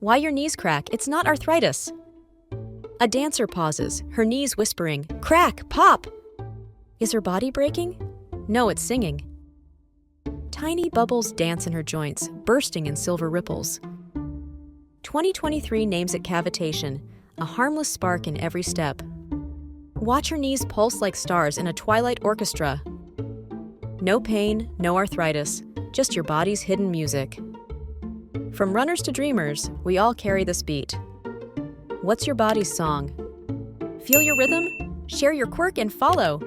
Why your knees crack? It's not arthritis. A dancer pauses, her knees whispering, "Crack! Pop!" Is her body breaking? No, it's singing. Tiny bubbles dance in her joints, bursting in silver ripples. 2023 names it cavitation, a harmless spark in every step. Watch her knees pulse like stars in a twilight orchestra. No pain, no arthritis, just your body's hidden music. From runners to dreamers, we all carry this beat. What's your body's song? Feel your rhythm? Share your quirk and follow.